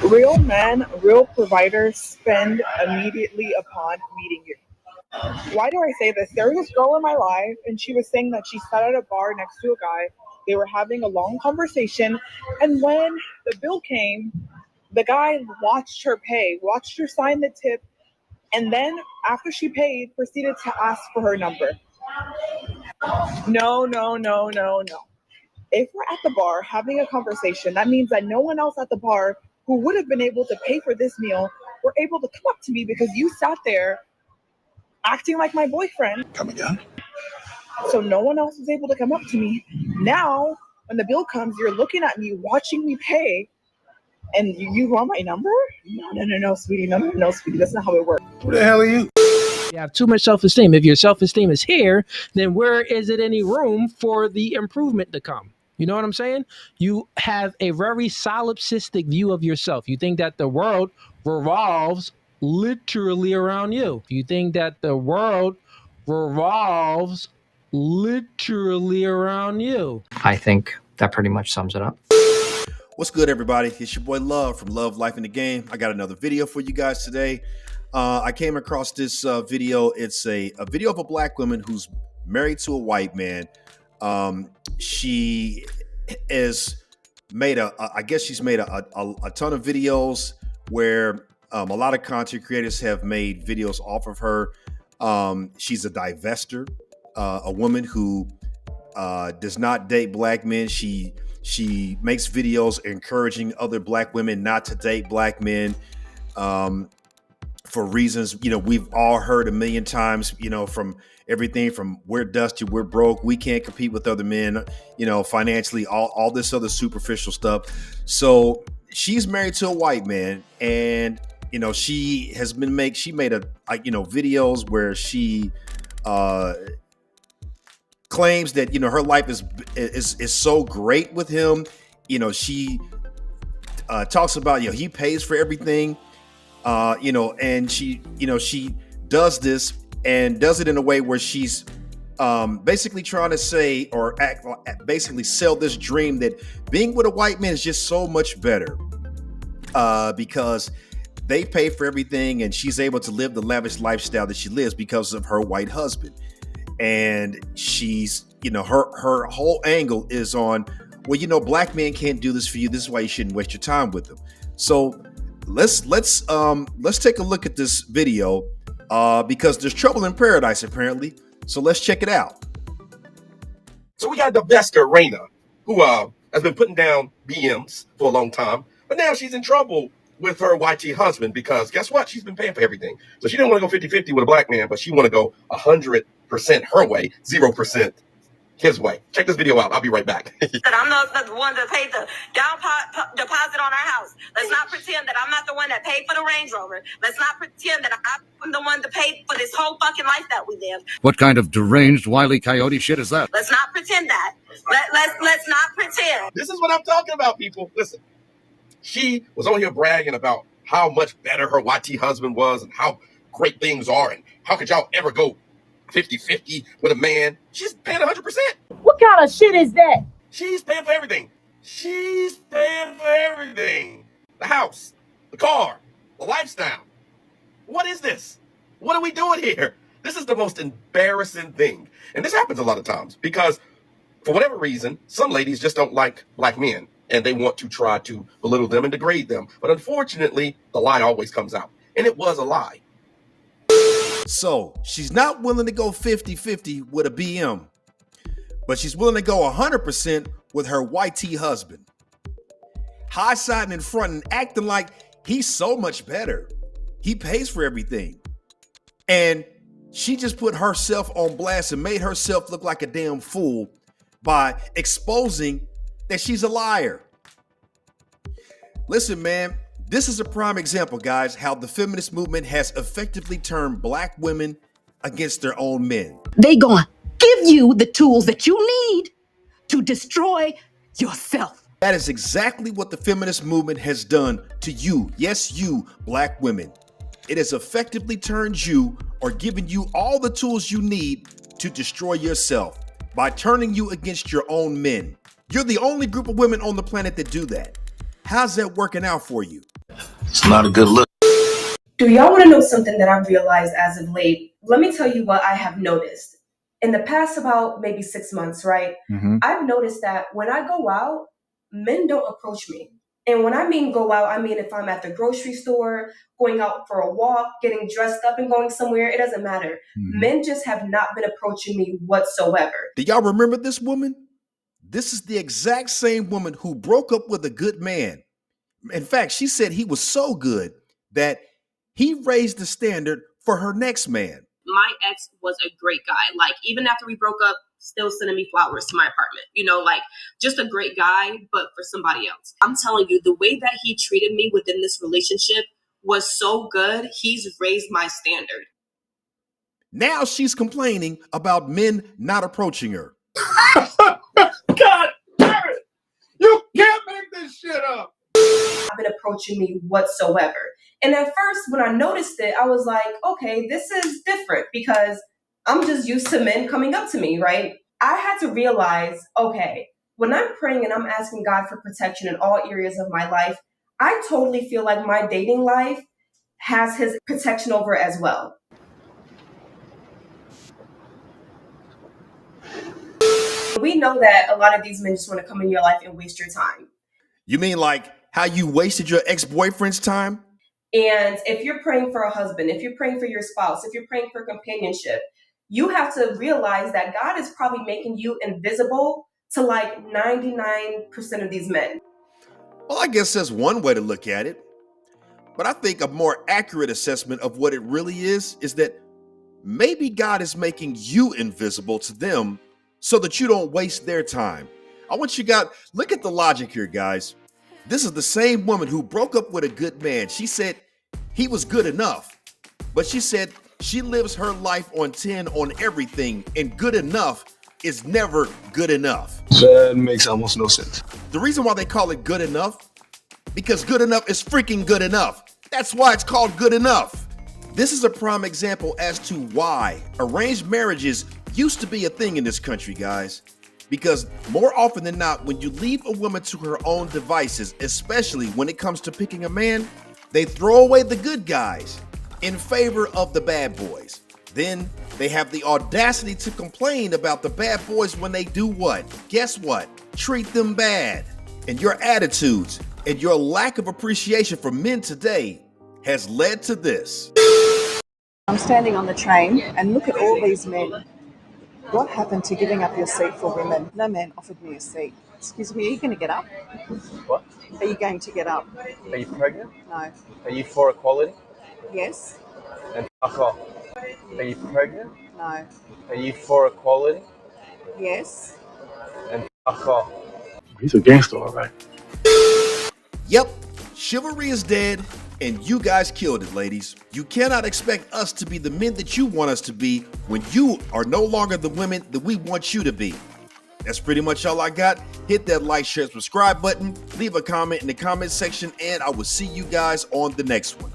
Real men, real providers spend immediately upon meeting you. Why do I say this? There was this girl in my life, and she was saying that she sat at a bar next to a guy. They were having a long conversation, and when the bill came, the guy watched her pay, watched her sign the tip, and then after she paid, proceeded to ask for her number. No, no, no, no, no. If we're at the bar having a conversation, that means that no one else at the bar who would have been able to pay for this meal were able to come up to me because you sat there acting like my boyfriend. Come again? So no one else was able to come up to me. Now, when the bill comes, you're looking at me, watching me pay, and you want my number? No, no, no, no, sweetie. No, no, no, sweetie. That's not how it works. Who the hell are you? You have too much self-esteem. If your self-esteem is here, then where is it any room for the improvement to come? You know what I'm saying? You have a very solipsistic view of yourself. You think that the world revolves literally around you. You think that the world revolves literally around you. I think that pretty much sums it up. What's good, everybody? It's your boy Love from Love Life in the Game. I got another video for you guys today. I came across this video. It's a video of a black woman who's married to a white man. She is made I guess she's made a ton of videos where a lot of content creators have made videos off of her. She's a divester, a woman who does not date black men. She makes videos encouraging other black women not to date black men for reasons, we've all heard a million times, from everything from we're dusty, we're broke, we can't compete with other men, financially, all this other superficial stuff. So she's married to a white man, and she made videos where she claims that her life is so great with him. She talks about he pays for everything, and she does this and does it in a way where she's basically trying to say or basically sell this dream that being with a white man is just so much better because they pay for everything and she's able to live the lavish lifestyle that she lives because of her white husband. And she's, her whole angle is on, well, black men can't do this for you. This is why you shouldn't waste your time with them. So let's take a look at this video because there's trouble in paradise apparently. So let's check it out. So we got the Vesta Raina, who has been putting down BMs for a long time, but now she's in trouble with her YT husband because guess what? She's been paying for everything. So she didn't want to go 50-50 with a black man, but she want to go 100% her way, 0% his way. Check this video out. I'll be right back. That I'm not the one that paid the down deposit on our house. Let's not pretend that I'm not the one that paid for the Range Rover. Let's not pretend that I'm the one that paid for this whole fucking life that we live. What kind of deranged Wile E. Coyote shit is that? Let's not pretend that. Let's not pretend. This is what I'm talking about, people. Listen, she was on here bragging about how much better her YT husband was and how great things are and how could y'all ever go 50-50 with a man. She's paying 100%. What kind of shit is that? She's paying for everything. She's paying for everything. The house, the car, the lifestyle. What is this? What are we doing here? This is the most embarrassing thing. And this happens a lot of times because for whatever reason, some ladies just don't like black men and they want to try to belittle them and degrade them. But unfortunately, the lie always comes out. And it was a lie. So she's not willing to go 50-50 with a BM, but she's willing to go 100% with her YT husband. High-siding in front and acting like he's so much better. He pays for everything. And she just put herself on blast and made herself look like a damn fool by exposing that she's a liar. Listen, man. This is a prime example, guys, how the feminist movement has effectively turned black women against their own men. They gonna give you the tools that you need to destroy yourself. That is exactly what the feminist movement has done to you. Yes, you, black women. It has effectively turned you or given you all the tools you need to destroy yourself by turning you against your own men. You're the only group of women on the planet that do that. How's that working out for you? It's not a good look. Do y'all want to know something that I've realized as of late? Let me tell you what I have noticed. In the past about maybe 6 months, right? I've noticed that when I go out, men don't approach me. And when I mean go out, I mean if I'm at the grocery store, going out for a walk, getting dressed up and going somewhere, it doesn't matter. Men just have not been approaching me whatsoever. Do y'all remember this woman? This is the exact same woman who broke up with a good man. In fact, she said he was so good that he raised the standard for her next man. My ex was a great guy. Like, even after we broke up, still sending me flowers to my apartment. You know, like, just a great guy, but for somebody else. I'm telling you, the way that he treated me within this relationship was so good. He's raised my standard. Now she's complaining about men not approaching her. God damn it! You can't make this shit up. I've been approaching me whatsoever. And at first, when I noticed it, I was like, okay, this is different because I'm just used to men coming up to me, right? I had to realize, okay, when I'm praying and I'm asking God for protection in all areas of my life, I totally feel like my dating life has his protection over it as well. We know that a lot of these men just want to come in your life and waste your time. You mean like how you wasted your ex-boyfriend's time? And if you're praying for a husband, if you're praying for your spouse, if you're praying for companionship, you have to realize that God is probably making you invisible to like 99% of these men. Well, I guess that's one way to look at it. But I think a more accurate assessment of what it really is that maybe God is making you invisible to them so that you don't waste their time. I want you guys, look at the logic here, guys. This is the same woman who broke up with a good man. She said he was good enough, but she said she lives her life on 10 on everything, and good enough is never good enough. That makes almost no sense. The reason why they call it good enough, because good enough is freaking good enough. That's why it's called good enough. This is a prime example as to why arranged marriages used to be a thing in this country, guys. Because more often than not, when you leave a woman to her own devices, especially when it comes to picking a man, they throw away the good guys in favor of the bad boys. Then they have the audacity to complain about the bad boys when they do what? Guess what? Treat them bad. And your attitudes and your lack of appreciation for men today has led to this. I'm standing on the train and look at all these men. What happened to giving up your seat for women? No man offered me a seat. Excuse me, are you going to get up? What? Are you going to get up? Are you pregnant? No. Are you for equality? Yes? And fuck off. Are you pregnant? No. Are you for equality? Yes? And fuck off. He's a gangster, all right. Yep, chivalry is dead, and you guys killed it, ladies. You cannot expect us to be the men that you want us to be when you are no longer the women that we want you to be. That's pretty much all I got. Hit that like, share, subscribe button, leave a comment in the comment section, and I will see you guys on the next one.